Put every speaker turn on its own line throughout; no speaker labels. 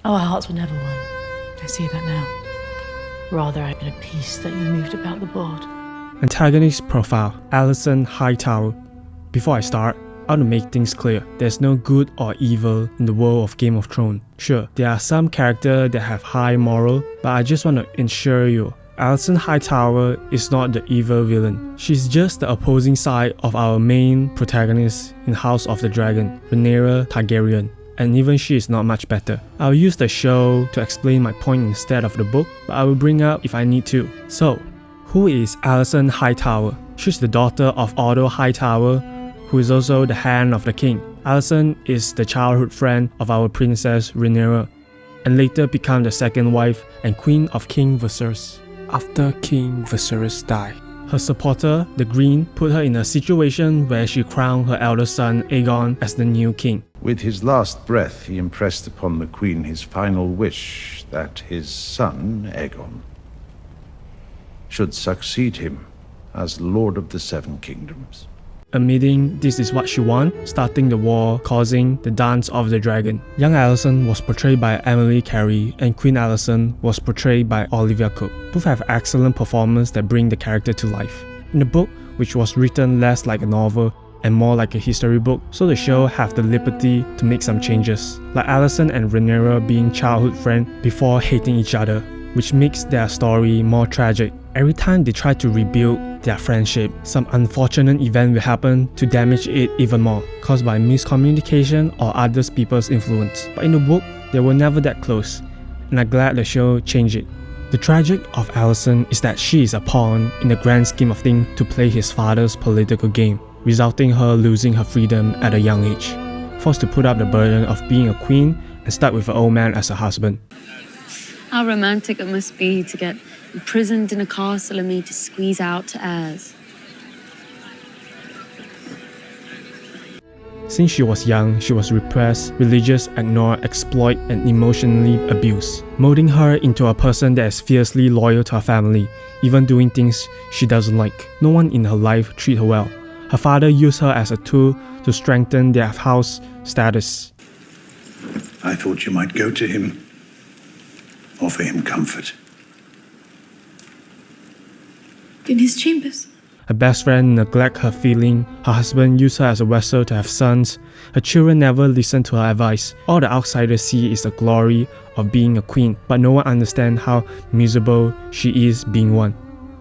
Our hearts were never one. I see that now. Rather, I've been a piece that you moved about the board.
Antagonist profile, Alicent Hightower. Before I start, I want to make things clear. There's no good or evil in the world of Game of Thrones. Sure, there are some characters that have high moral, but I just want to ensure you, Alicent Hightower is not the evil villain. She's just the opposing side of our main protagonist in House of the Dragon, Rhaenyra Targaryen. And even she is not much better. I'll use the show to explain my point instead of the book, but I will bring up if I need to. So, who is Alicent Hightower? She's the daughter of Otto Hightower, who is also the hand of the king. Alicent is the childhood friend of our princess Rhaenyra, and later became the second wife and queen of King Viserys. After King Viserys died, her supporter, the Green, put her in a situation where she crowned her elder son Aegon as the new king.
With his last breath, he impressed upon the Queen his final wish that his son, Aegon, should succeed him as Lord of the Seven Kingdoms.
Admitting this is what she wants, starting the war, causing the Dance of the Dragon. Young Alicent was portrayed by Emily Carey and Queen Alicent was portrayed by Olivia Cooke. Both have excellent performances that bring the character to life. In the book, which was written less like a novel and more like a history book, so the show have the liberty to make some changes, like Alicent and Rhaenyra being childhood friends before hating each other, which makes their story more tragic. Every time they try to rebuild their friendship, some unfortunate event will happen to damage it even more, caused by miscommunication or other people's influence. But in the book, they were never that close, and I'm glad the show changed it. The tragic of Alicent is that she is a pawn in the grand scheme of things to play his father's political game, resulting her losing her freedom at a young age, forced to put up the burden of being a queen and stuck with an old man as a husband.
How romantic it must be to get imprisoned in a castle and made to squeeze out to heirs.
Since she was young, she was repressed, religious, ignored, exploited, and emotionally abused, molding her into a person that is fiercely loyal to her family, even doing things she doesn't like. No one in her life treated her well. Her father used her as a tool to strengthen their house status.
I thought you might go to him, offer him comfort.
In his chambers.
Her best friend neglected her feeling, her husband used her as a vessel to have sons, her children never listened to her advice. All the outsiders see is the glory of being a queen, but no one understands how miserable she is being one.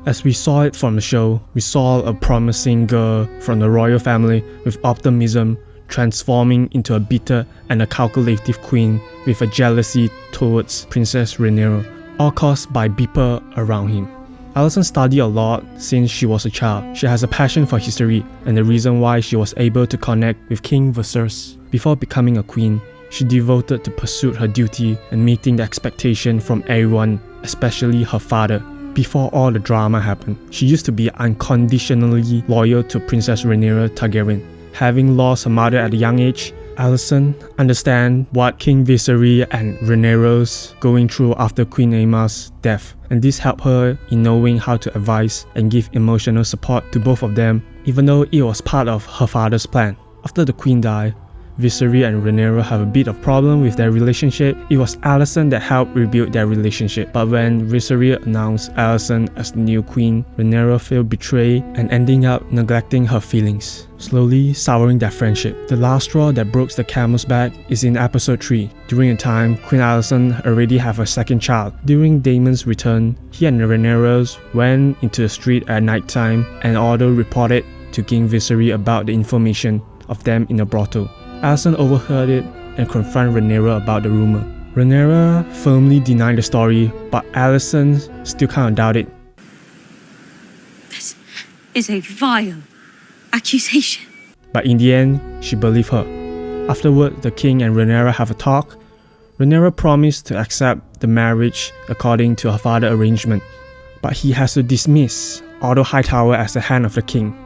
As we saw it from the show, we saw a promising girl from the royal family with optimism transforming into a bitter and a calculative queen with a jealousy towards Princess Rhaenyra, all caused by people around him. Alicent studied a lot since she was a child. She has a passion for history and the reason why she was able to connect with King Viserys. Before becoming a queen, she devoted to pursue her duty and meeting the expectation from everyone, especially her father. Before all the drama happened, she used to be unconditionally loyal to Princess Rhaenyra Targaryen. Having lost her mother at a young age, Alicent understands what King Viserys and Rhaenyra's going through after Queen Aemma's death, and this helped her in knowing how to advise and give emotional support to both of them, even though it was part of her father's plan. After the queen died, Viserys and Rhaenyra have a bit of problem with their relationship. It was Alicent that helped rebuild their relationship. But when Viserys announced Alicent as the new queen, Rhaenyra felt betrayed and ending up neglecting her feelings, slowly souring their friendship. The last straw that broke the camel's back is in episode 3. During the time, Queen Alicent already have a second child. During Daemon's return, he and Rhaenyra went into the street at night time, and Otto reported to King Viserys about the information of them in a brothel. Alicent overheard it and confronted Rhaenyra about the rumor. Rhaenyra firmly denied the story, but Alicent still kind of doubted.
This is a vile accusation.
But in the end, she believed her. Afterward, the king and Rhaenyra have a talk. Rhaenyra promised to accept the marriage according to her father's arrangement, but he has to dismiss Otto Hightower as the hand of the king.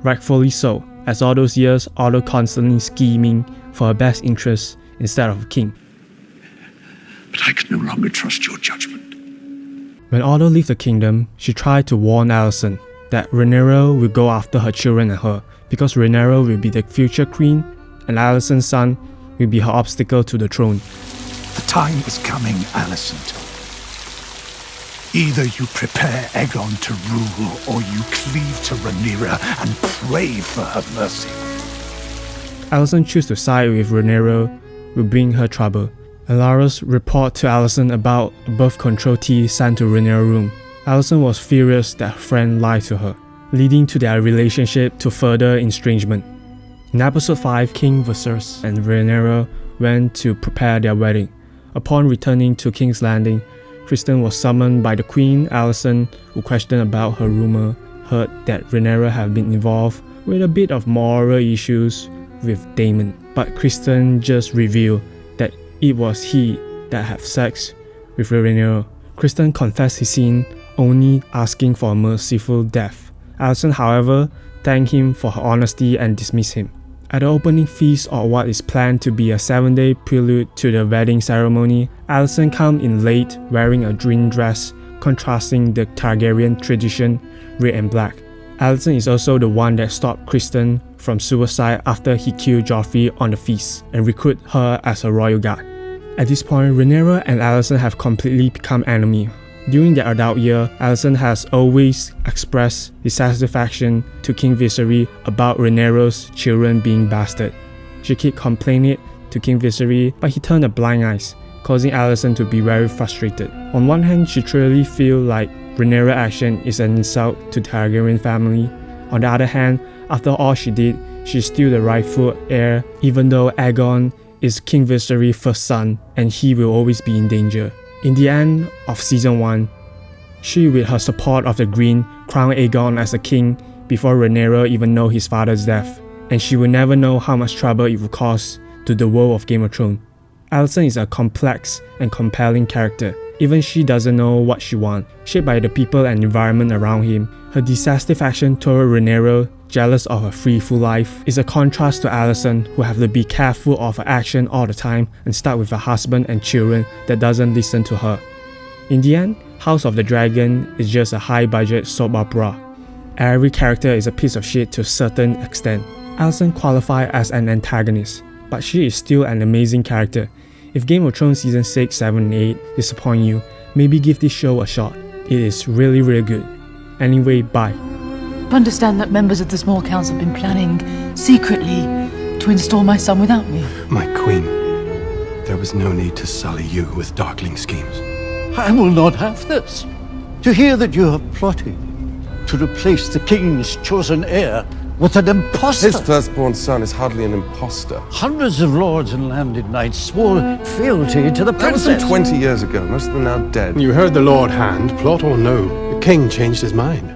Rightfully so, as all those years, Otto constantly scheming for her best interests instead of a king.
But I can no longer trust your judgment.
When Otto left the kingdom, she tried to warn Alicent that Rhaenyra will go after her children and her, because Rhaenyra will be the future queen and Alicent's son will be her obstacle to the throne.
The time is coming, Alicent. Either you prepare Aegon to rule, or you cleave to Rhaenyra and pray for her mercy.
Alicent chooses to side with Rhaenyra will bring her trouble. Alaris report to Alicent about a birth control tea sent to Rhaenyra's room. Alicent was furious that her friend lied to her, leading to their relationship to further estrangement. In episode 5, King Viserys and Rhaenyra went to prepare their wedding. Upon returning to King's Landing, Kristen was summoned by the Queen. Alicent, who questioned about her rumor, heard that Rhaenyra had been involved with a bit of moral issues with Daemon, but Kristen just revealed that it was he that had sex with Rhaenyra. Kristen confessed his sin, only asking for a merciful death. Alicent, however, thanked him for her honesty and dismissed him. At the opening feast of what is planned to be a 7-day prelude to the wedding ceremony, Alicent comes in late wearing a green dress, contrasting the Targaryen tradition, red and black. Alicent is also the one that stopped Kristen from suicide after he killed Joffrey on the feast and recruited her as a royal guard. At this point, Rhaenyra and Alicent have completely become enemies. During their adult year, Alicent has always expressed dissatisfaction to King Viserys about Rhaenyra's children being bastards. She kept complaining to King Viserys, but he turned a blind eye, causing Alicent to be very frustrated. On one hand, she truly feels like Rhaenyra's action is an insult to the Targaryen family. On the other hand, after all she did, she's still the rightful heir, even though Aegon is King Viserys' first son and he will always be in danger. In the end of Season 1, she, with her support of the Green, crowned Aegon as a king before Rhaenyra even knows his father's death, and she will never know how much trouble it will cause to the world of Game of Thrones. Alicent is a complex and compelling character. Even she doesn't know what she wants. Shaped by the people and environment around him, her dissatisfaction toward Rhaenyra, jealous of her free full life, is a contrast to Alicent, who have to be careful of her action all the time and stuck with a husband and children that doesn't listen to her. In the end, House of the Dragon is just a high-budget soap opera. Every character is a piece of shit to a certain extent. Alicent qualifies as an antagonist, but she is still an amazing character. If Game of Thrones Season 6, 7, and 8 disappoint you, maybe give this show a shot. It is really good. Anyway, bye.
I understand that members of the Small Council have been planning secretly to install my son without me.
My queen, there was no need to sully you with darkling schemes.
I will not have this. To hear that you have plotted to replace the king's chosen heir with an impostor.
His firstborn son is hardly an impostor.
Hundreds of lords and landed knights swore fealty to the
That was
princess.
some 20 years ago. Most of them are now dead.
You heard the Lord Hand, plot or no. The king changed his mind.